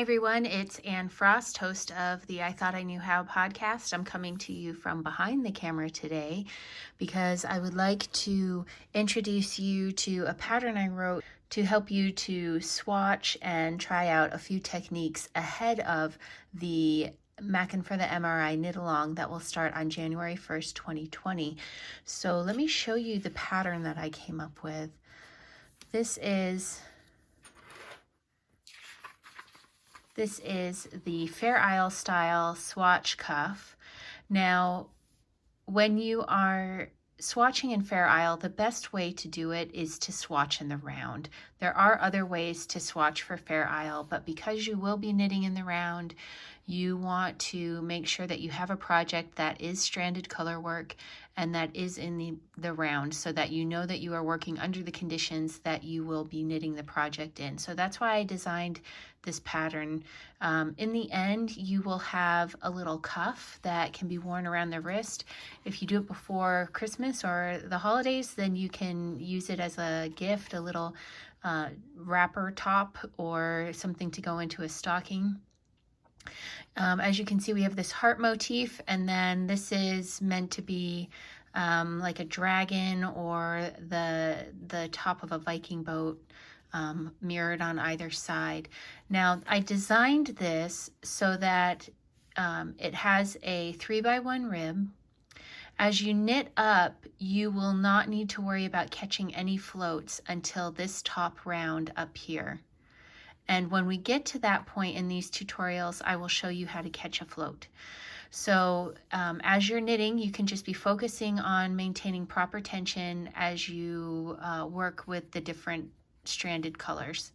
Hi everyone, it's Anne Frost, host of the I Thought I Knew How podcast. I'm coming to you from behind the camera today because I would like to introduce you to a pattern I wrote to help you to swatch and try out a few techniques ahead of the Maakin for the MRI knit along that will start on January 1st, 2020. So let me show you the pattern that I came up with. This is the Fair Isle style swatch cuff. Now, when you are swatching in Fair Isle, the best way to do it is to swatch in the round. There are other ways to swatch for Fair Isle, but because you will be knitting in the round, you want to make sure that you have a project that is stranded color work and that is in the round, so that you know that you are working under the conditions that you will be knitting the project in. So that's why I designed this pattern. In the end, you will have a little cuff that can be worn around the wrist. If you do it before Christmas or the holidays, then you can use it as a gift, a little wrapper top or something to go into a stocking. As you can see, we have this heart motif, and then this is meant to be like a dragon or the top of a Viking boat mirrored on either side. Now, I designed this so that it has a 3x1 rib. As you knit up, you will not need to worry about catching any floats until this top round up here. And when we get to that point in these tutorials, I will show you how to catch a float. So as you're knitting, you can just be focusing on maintaining proper tension as you work with the different stranded colors.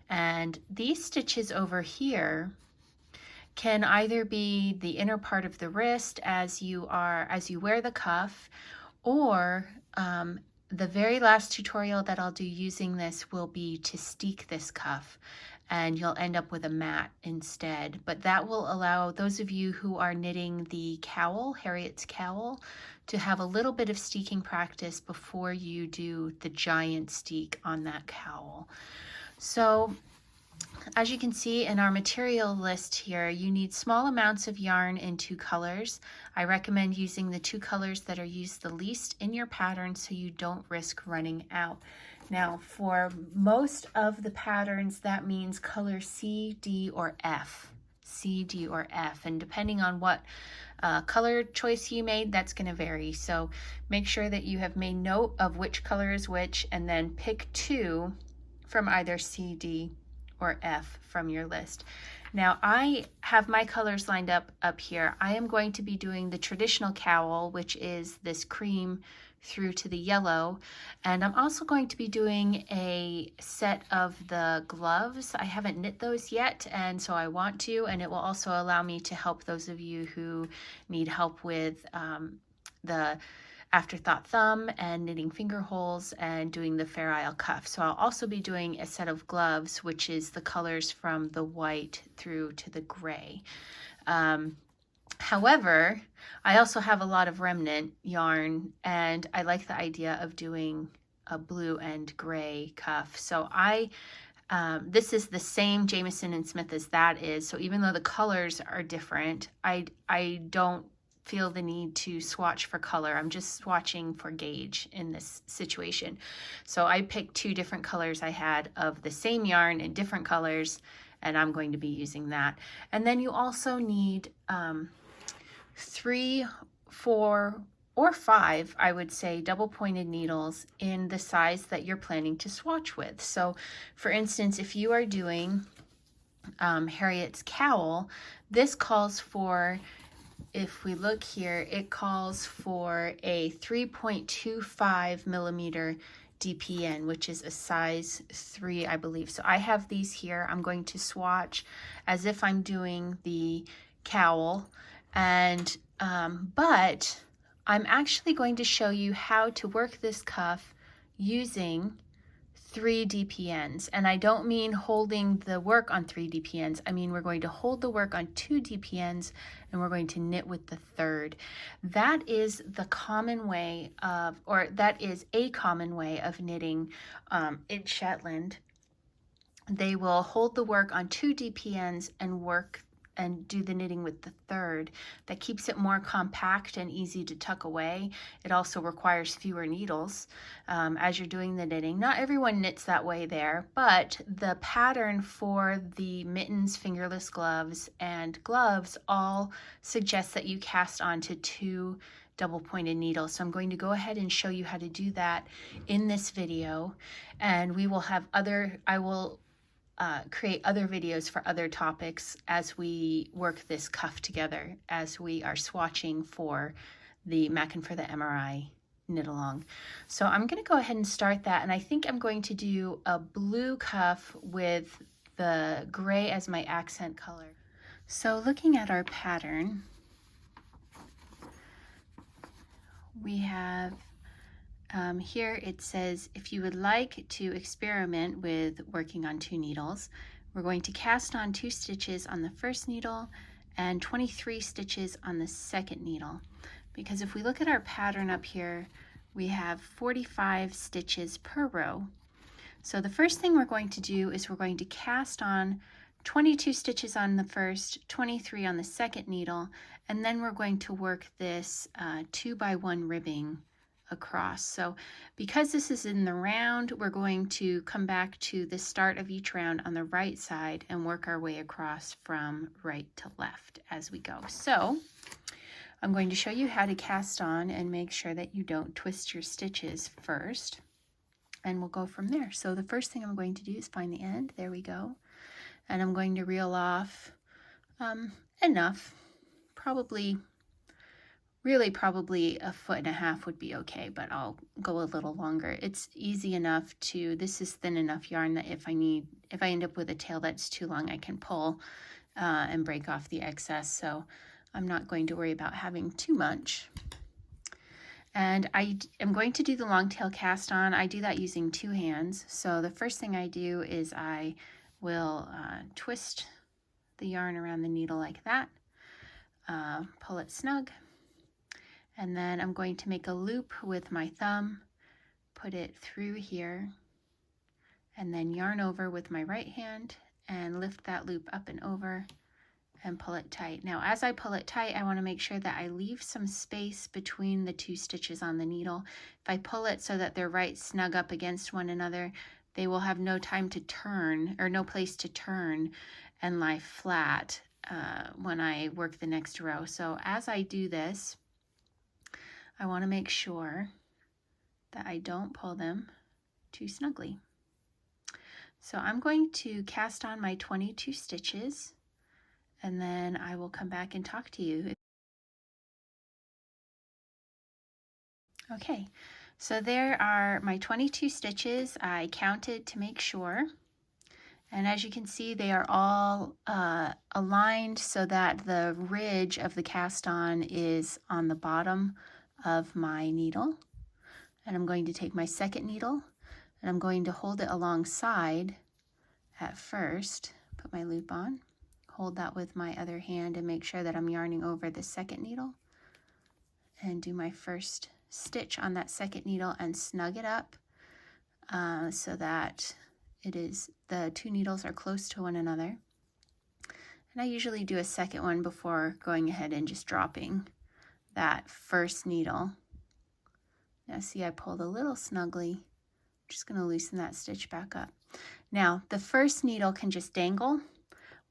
And these stitches over here can either be the inner part of the wrist as you wear the cuff, or the very last tutorial that I'll do using this will be to steek this cuff, and you'll end up with a mat instead. But that will allow those of you who are knitting the cowl, Harriet's cowl, to have a little bit of steeking practice before you do the giant steek on that cowl. So as you can see in our material list here, you need small amounts of yarn in 2 colors. I recommend using the 2 colors that are used the least in your pattern so you don't risk running out. Now, for most of the patterns, that means color C, D, or F. C, D, or F. And depending on what color choice you made, that's going to vary. So make sure that you have made note of which color is which, and then pick 2 from either C, D, or F from your list. Now, I have my colors lined up here. I am going to be doing the traditional cowl, which is this cream through to the yellow, and I'm also going to be doing a set of the gloves. I haven't knit those yet, and so I want to, and it will also allow me to help those of you who need help with the afterthought thumb and knitting finger holes and doing the Fair Isle cuff. So I'll also be doing a set of gloves, which is the colors from the white through to the gray. However, I also have a lot of remnant yarn, and I like the idea of doing a blue and gray cuff. So this is the same Jamieson and Smith as that is. So even though the colors are different, I don't feel the need to swatch for color. I'm just swatching for gauge in this situation. So I picked 2 different colors I had of the same yarn in different colors, and I'm going to be using that. And then you also need 3, 4, or 5, I would say, double pointed needles in the size that you're planning to swatch with. So for instance, if you are doing Harriet's cowl, this calls for, if we look here, it calls for a 3.25 millimeter DPN, which is a size 3, I believe. So I have these here. I'm going to swatch as if I'm doing the cowl, and but I'm actually going to show you how to work this cuff using 3 DPNs. And I don't mean holding the work on 3 DPNs. I mean, we're going to hold the work on 2 DPNs, and we're going to knit with the 3rd. That is the common way of, or that is a common way of knitting in Shetland. they will hold the work on 2 DPNs and work and do the knitting with the third. That keeps it more compact and easy to tuck away. It also requires fewer needles as you're doing the knitting. Not everyone knits that way there, but the pattern for the mittens, fingerless gloves, and gloves all suggest that you cast onto 2 double pointed needles. So I'm going to go ahead and show you how to do that in this video, and we will have I will create other videos for other topics as we work this cuff together, as we are swatching for the Maakin for the MRI knit along. So I'm going to go ahead and start that, and I think I'm going to do a blue cuff with the gray as my accent color. So looking at our pattern, we have here it says, if you would like to experiment with working on 2 needles, we're going to cast on 2 stitches on the first needle and 23 stitches on the second needle. Because if we look at our pattern up here, we have 45 stitches per row. So the first thing we're going to do is we're going to cast on 22 stitches on the first, 23 on the second needle, and then we're going to work this 2x1 ribbing across. So because this is in the round, we're going to come back to the start of each round on the right side and work our way across from right to left as we go. So I'm going to show you how to cast on and make sure that you don't twist your stitches first, and we'll go from there. So the first thing I'm going to do is find the end. There we go. And I'm going to reel off enough, probably 1.5 feet would be okay, but I'll go a little longer. It's easy enough to, this is thin enough yarn that if I end up with a tail that's too long, I can pull and break off the excess. So I'm not going to worry about having too much. And I am going to do the long tail cast on. I do that using 2 hands. So the first thing I do is I will twist the yarn around the needle like that, pull it snug, and then I'm going to make a loop with my thumb, put it through here, and then yarn over with my right hand and lift that loop up and over and pull it tight. Now as I pull it tight, I want to make sure that I leave some space between the 2 stitches on the needle. If I pull it so that they're right snug up against one another, they will have no time to turn, or no place to turn and lie flat when I work the next row. So as I do this, I want to make sure that I don't pull them too snugly. So I'm going to cast on my 22 stitches, and then I will come back and talk to you. Okay, so there are my 22 stitches. I counted to make sure. And as you can see, they are all aligned so that the ridge of the cast on is on the bottom of my needle. And I'm going to take my second needle and I'm going to hold it alongside at first, put my loop on, hold that with my other hand and make sure that I'm yarning over the second needle, and do my first stitch on that second needle and snug it up so that the 2 needles are close to one another. And I usually do a second one before going ahead and just dropping that first needle. Now see, I pulled a little snugly. I'm just going to loosen that stitch back up. Now the first needle can just dangle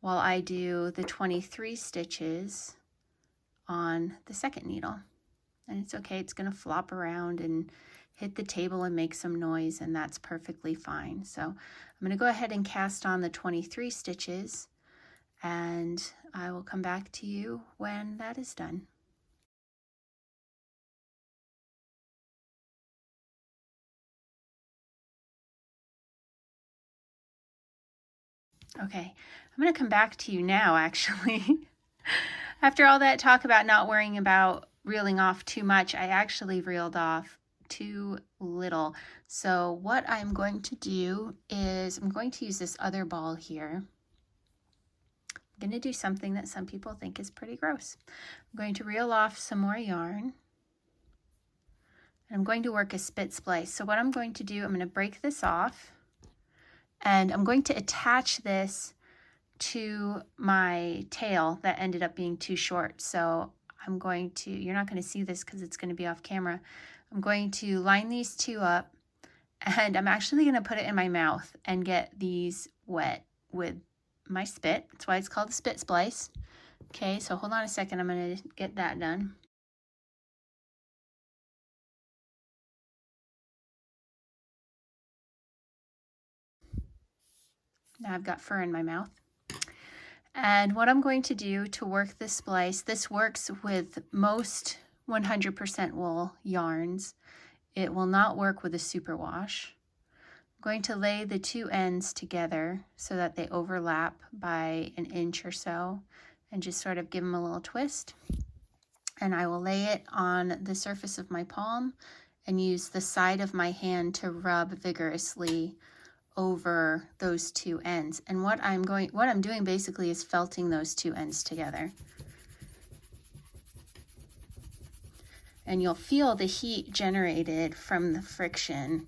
while I do the 23 stitches on the second needle. And it's okay, it's going to flop around and hit the table and make some noise, and that's perfectly fine. So I'm going to go ahead and cast on the 23 stitches, and I will come back to you when that is done. Okay, I'm going to come back to you now, actually. After all that talk about not worrying about reeling off too much, I actually reeled off too little. So what I'm going to do is I'm going to use this other ball here. I'm going to do something that some people think is pretty gross. I'm going to reel off some more yarn. And I'm going to work a spit splice. So what I'm going to do, I'm going to break this off And I'm going to attach this to my tail that ended up being too short. So I'm going to, you're not going to see this because it's going to be off camera. I'm going to line these two up, and I'm actually going to put it in my mouth and get these wet with my spit. That's why it's called the spit splice. Okay, so hold on a second. I'm going to get that done. Now I've got fur in my mouth. And what I'm going to do to work this splice, this works with most 100% wool yarns. It will not work with a superwash. I'm going to lay the two ends together so that they overlap by an inch or so, and just sort of give them a little twist. And I will lay it on the surface of my palm and use the side of my hand to rub vigorously over those two ends. And what I'm doing basically is felting those two ends together. And you'll feel the heat generated from the friction.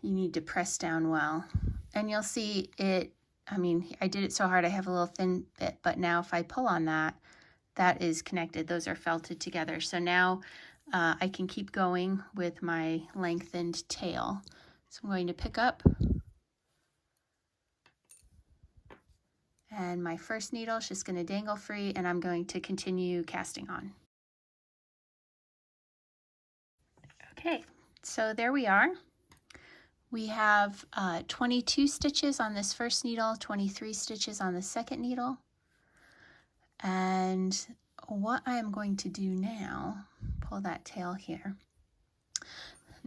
You need to press down well. And you'll see it, I mean, I did it so hard I have a little thin bit, but now if I pull on that, that is connected. Those are felted together. So now I can keep going with my lengthened tail. So I'm going to pick up, and my first needle is just going to dangle free, and I'm going to continue casting on. Okay, so there we are. We have 22 stitches on this first needle, 23 stitches on the second needle. And what I am going to do now, pull that tail here.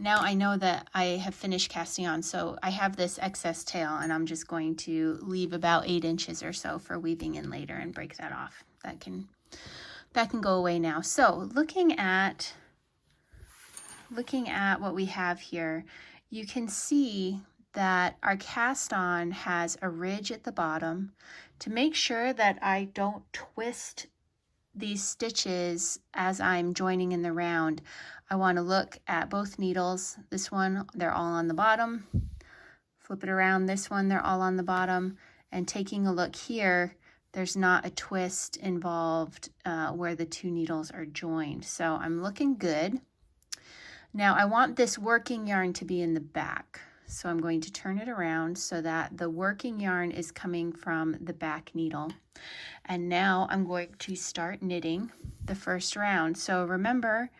Now I know that I have finished casting on, so I have this excess tail, and I'm just going to leave about 8 inches or so for weaving in later and break that off. That can go away now. So looking at what we have here, you can see that our cast on has a ridge at the bottom. To make sure that I don't twist these stitches as I'm joining in the round, I want to look at both needles. This one, they're all on the bottom. Flip it around. This one, they're all on the bottom. And taking a look here, there's not a twist involved where the two needles are joined. So I'm looking good. Now I want this working yarn to be in the back. So I'm going to turn it around so that the working yarn is coming from the back needle. And now I'm going to start knitting the first round. So remember,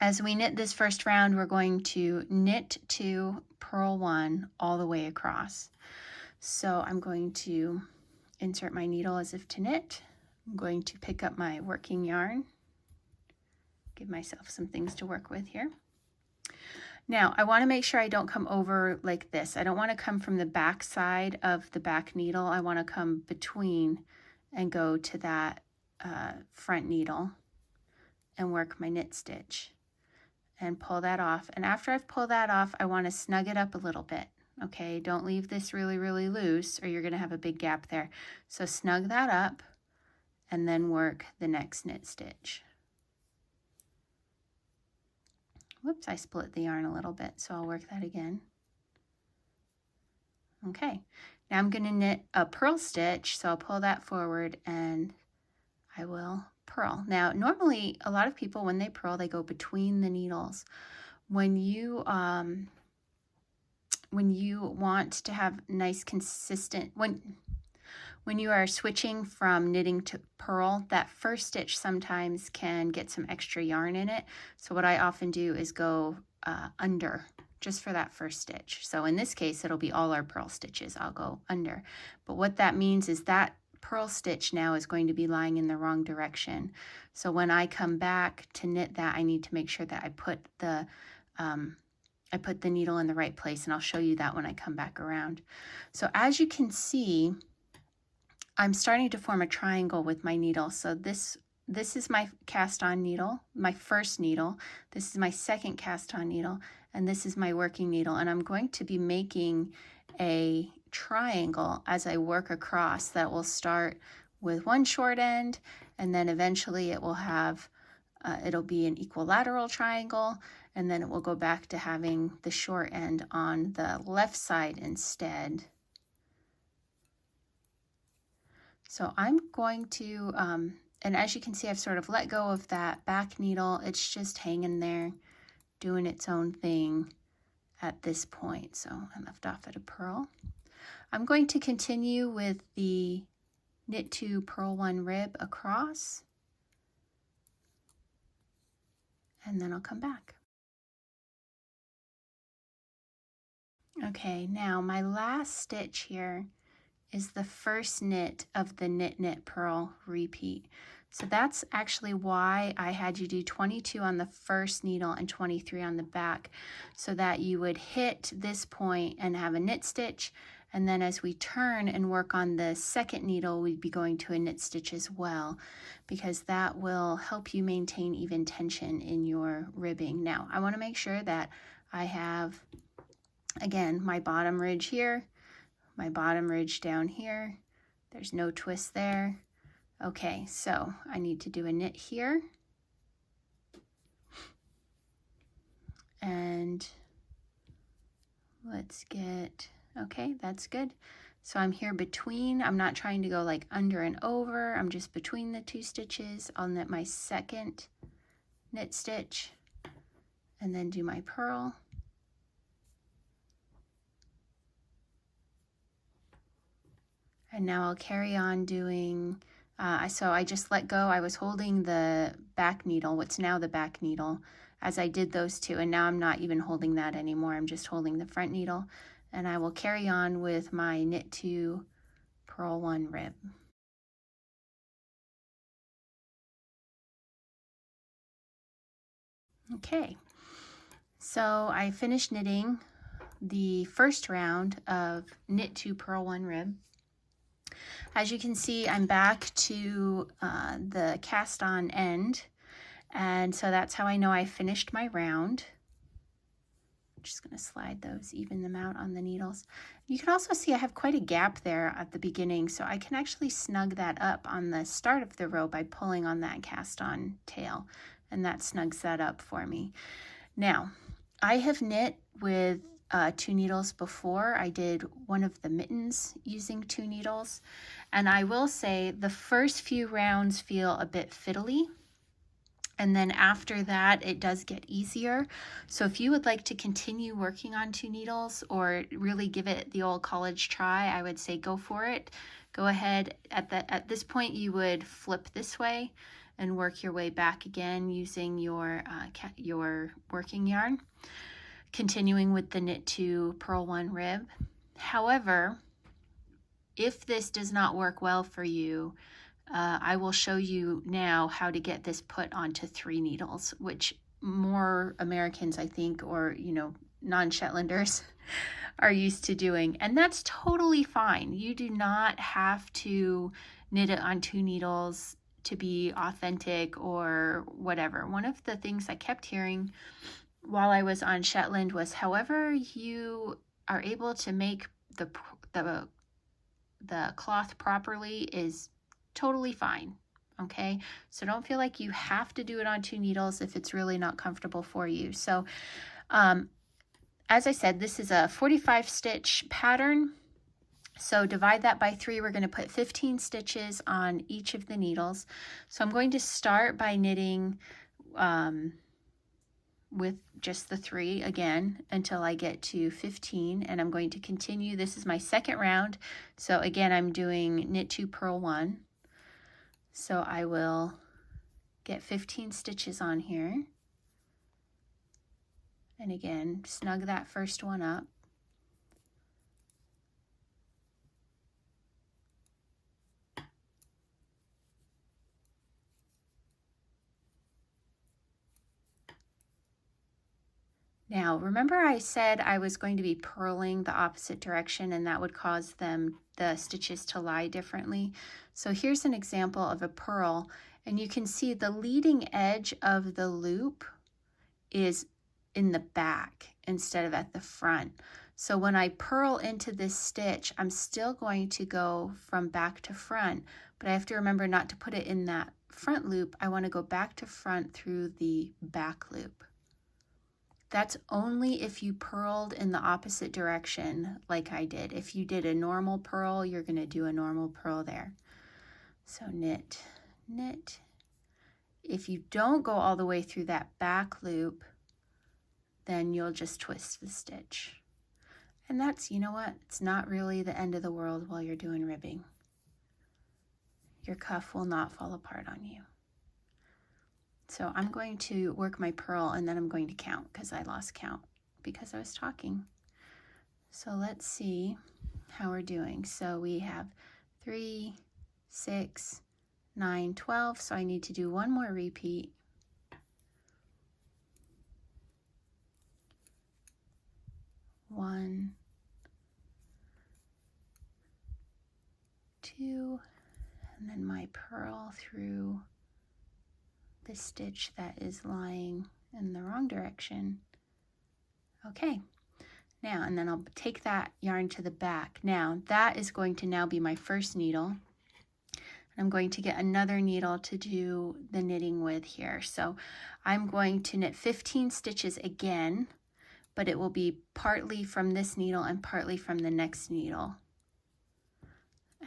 as we knit this first round, we're going to knit 2, purl 1 all the way across. So I'm going to insert my needle as if to knit. I'm going to pick up my working yarn, give myself some things to work with here. Now, I want to make sure I don't come over like this. I don't want to come from the back side of the back needle. I want to come between and go to that front needle and work my knit stitch and pull that off. And after I've pulled that off, I want to snug it up a little bit. Okay, don't leave this really, really loose or you're going to have a big gap there. So snug that up and then work the next knit stitch. Whoops, I split the yarn a little bit, so I'll work that again. Okay, now I'm going to knit a purl stitch, so I'll pull that forward and I will purl. Now, normally, a lot of people, when they purl, they go between the needles. When you want to have nice, consistent, when you are switching from knitting to purl, that first stitch sometimes can get some extra yarn in it. So what I often do is go under just for that first stitch. So in this case, it'll be all our purl stitches. I'll go under. But what that means is that purl stitch now is going to be lying in the wrong direction. So when I come back to knit that, I need to make sure that I put the needle in the right place, and I'll show you that when I come back around. So as you can see, I'm starting to form a triangle with my needle. So this is my cast on needle, my first needle. This is my second cast on needle, and this is my working needle. And I'm going to be making a triangle as I work across that will start with one short end, and then eventually it will have it'll be an equilateral triangle, and then it will go back to having the short end on the left side instead. So I'm going to, and as you can see, I've sort of let go of that back needle. It's just hanging there, doing its own thing at this point. So I left off at a purl. I'm going to continue with the knit 2, purl 1 rib across, and then I'll come back. Okay, now my last stitch here is the first knit of the knit, knit, purl repeat. So that's actually why I had you do 22 on the first needle and 23 on the back, so that you would hit this point and have a knit stitch, and then as we turn and work on the second needle, we'd be going to a knit stitch as well, because that will help you maintain even tension in your ribbing. Now, I want to make sure that I have, again, my bottom ridge here, my bottom ridge down here. There's no twist there. Okay, so I need to do a knit here. And let's get, okay, that's good. So I'm here between, I'm not trying to go like under and over, I'm just between the 2 stitches. I'll knit my second knit stitch and then do my purl. And now I'll carry on doing, so I just let go. I was holding the back needle, what's now the back needle, as I did those 2. And now I'm not even holding that anymore. I'm just holding the front needle. And I will carry on with my knit 2, purl 1 rib. Okay, so I finished knitting the first round of knit 2, purl 1 rib. As you can see, I'm back to the cast on end, and so that's how I know I finished my round. I'm just going to slide those, even them out on the needles. You can also see I have quite a gap there at the beginning, so I can actually snug that up on the start of the row by pulling on that cast on tail, and that snugs that up for me. Now, I have knit with 2 needles before. I did one of the mittens using 2 needles, and I will say the first few rounds feel a bit fiddly, and then after that it does get easier. So if you would like to continue working on 2 needles or really give it the old college try, I would say go for it. Go ahead. At this point you would flip this way and work your way back again using your working yarn, continuing with the knit 2, purl 1 rib. However, if this does not work well for you, I will show you now how to get this put onto 3 needles, which more Americans, I think, or non-Shetlanders are used to doing, and that's totally fine. You do not have to knit it on 2 needles to be authentic or whatever. One of the things I kept hearing while I was on Shetland was, however you are able to make the cloth properly is totally fine. Okay, so don't feel like you have to do it on 2 needles if it's really not comfortable for you. So as I said, this is a 45 stitch pattern. So divide that by 3. We're going to put 15 stitches on each of the needles. So I'm going to start by knitting with just the 3 again until I get to 15, and I'm going to continue. This is my second round. So again, I'm doing knit 2, purl 1. So I will get 15 stitches on here. And again, snug that first one up. Now, remember I said I was going to be purling the opposite direction and that would cause the stitches to lie differently. So here's an example of a purl, and you can see the leading edge of the loop is in the back instead of at the front. So when I purl into this stitch, I'm still going to go from back to front, but I have to remember not to put it in that front loop. I want to go back to front through the back loop. That's only if you purled in the opposite direction like I did. If you did a normal purl, you're going to do a normal purl there. So knit, knit. If you don't go all the way through that back loop, then you'll just twist the stitch. And that's, you know what, it's not really the end of the world while you're doing ribbing. Your cuff will not fall apart on you. So I'm going to work my purl and then I'm going to count because I lost count because I was talking. So let's see how we're doing. So we have 3, 6, 9, 12. So I need to do one more repeat. One, 2, and then my purl through the stitch that is lying in the wrong direction. Okay, now, and then I'll take that yarn to the back. Now, that is going to now be my first needle. I'm going to get another needle to do the knitting with here. So I'm going to knit 15 stitches again, but it will be partly from this needle and partly from the next needle.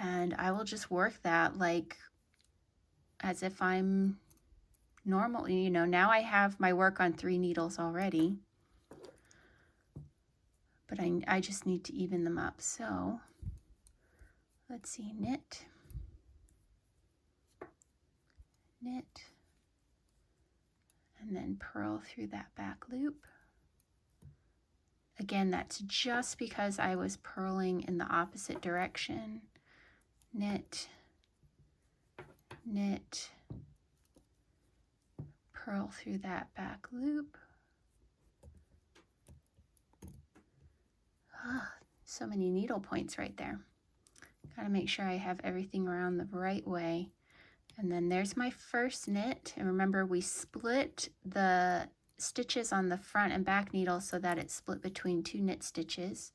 And I will just work that like as if I'm normal. You know, now I have my work on 3 needles already, but I just need to even them up. So let's see, knit, knit, and then purl through that back loop. Again, that's just because I was purling in the opposite direction. Knit, knit, purl through that back loop. Ah, so many needle points right there. Gotta make sure I have everything around the right way. And then there's my first knit. And remember, we split the stitches on the front and back needle so that it's split between 2 knit stitches.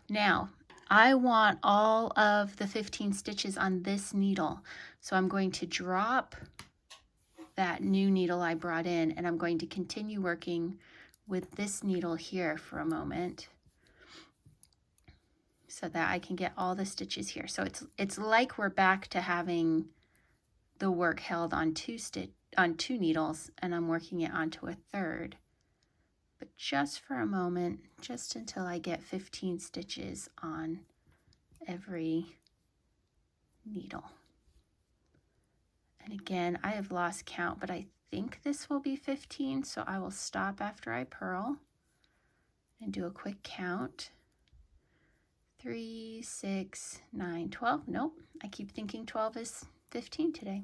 Now, I want all of the 15 stitches on this needle. So I'm going to drop that new needle I brought in, and I'm going to continue working with this needle here for a moment so that I can get all the stitches here. So it's like we're back to having the work held on 2 needles, and I'm working it onto a third. But just for a moment, just until I get 15 stitches on every needle. And again, I have lost count, but I think this will be 15, so I will stop after I purl and do a quick count. 3, 6, 9, 12. Nope, I keep thinking 12 is 15 today.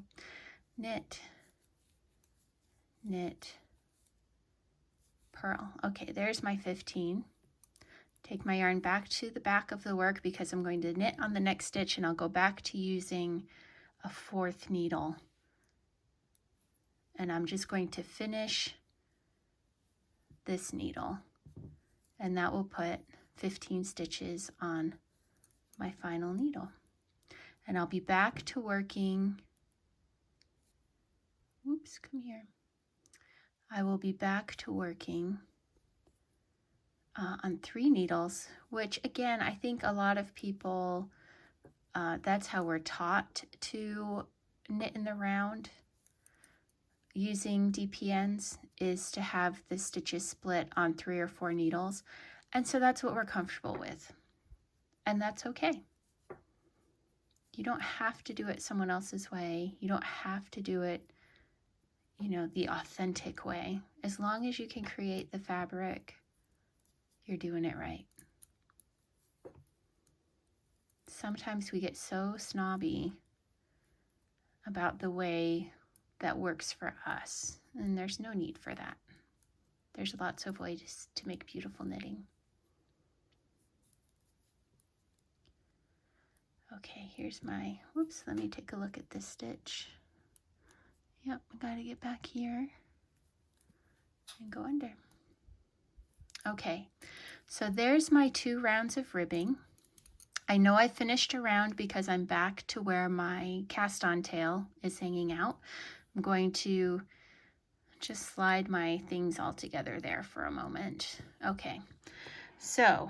Knit, knit, purl. Okay, there's my 15. Take my yarn back to the back of the work because I'm going to knit on the next stitch, and I'll go back to using a 4th needle. And I'm just going to finish this needle, and that will put 15 stitches on my final needle. And I'll be back to working, oops, come here. I will be back to working on 3 needles, which again, I think a lot of people, that's how we're taught to knit in the round using DPNs, is to have the stitches split on 3 or 4 needles. And so that's what we're comfortable with. And that's okay. You don't have to do it someone else's way. You don't have to do it, you know, the authentic way. As long as you can create the fabric, you're doing it right. Sometimes we get so snobby about the way that works for us, and there's no need for that. There's lots of ways to make beautiful knitting. Okay, here's my, whoops, let me take a look at this stitch. Yep, I gotta get back here and go under. Okay, so there's my 2 rounds of ribbing. I know I finished a round because I'm back to where my cast on tail is hanging out. I'm going to just slide my things all together there for a moment. Okay, so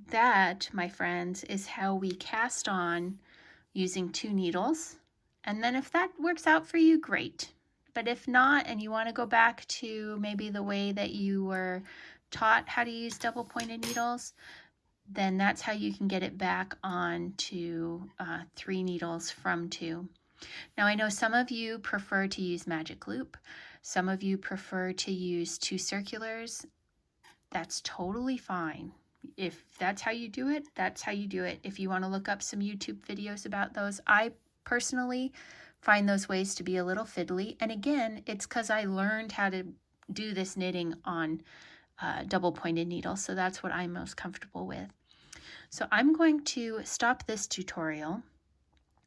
that, my friends, is how we cast on using 2 needles. And then if that works out for you, great. But if not, and you want to go back to maybe the way that you were taught how to use double pointed needles, then that's how you can get it back on to 3 needles from 2. Now I know some of you prefer to use magic loop. Some of you prefer to use 2 circulars. That's totally fine. If that's how you do it, that's how you do it. If you want to look up some YouTube videos about those, I personally find those ways to be a little fiddly. And again, it's because I learned how to do this knitting on double pointed needles, so that's what I'm most comfortable with. So I'm going to stop this tutorial.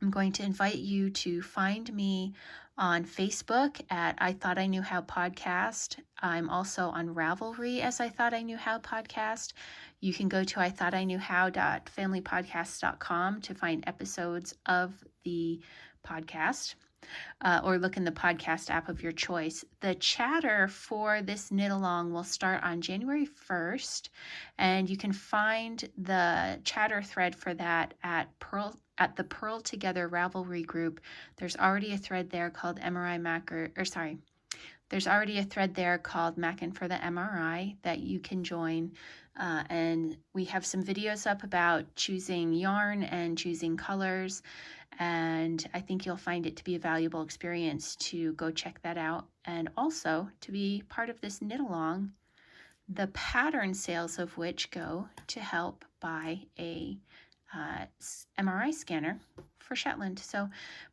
I'm going to invite you to find me on Facebook at I Thought I Knew How Podcast. I'm also on Ravelry as I Thought I Knew How Podcast. You can go to ithoughtIknewhow.familypodcast.com to find episodes of the podcast. Or look in the podcast app of your choice. The chatter for this knit along will start on January 1st, and you can find the chatter thread for that at the Pearl Together Ravelry group. There's already a thread there called there's already a thread there called Maakin for the MRI that you can join. And we have some videos up about choosing yarn and choosing colors. And I think you'll find it to be a valuable experience to go check that out. And also to be part of this knit along, the pattern sales of which go to help buy a MRI scanner for Shetland. So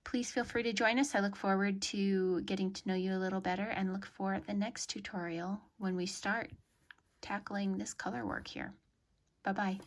please feel free to join us. I look forward to getting to know you a little better and look for the next tutorial when we start tackling this color work here. Bye-bye.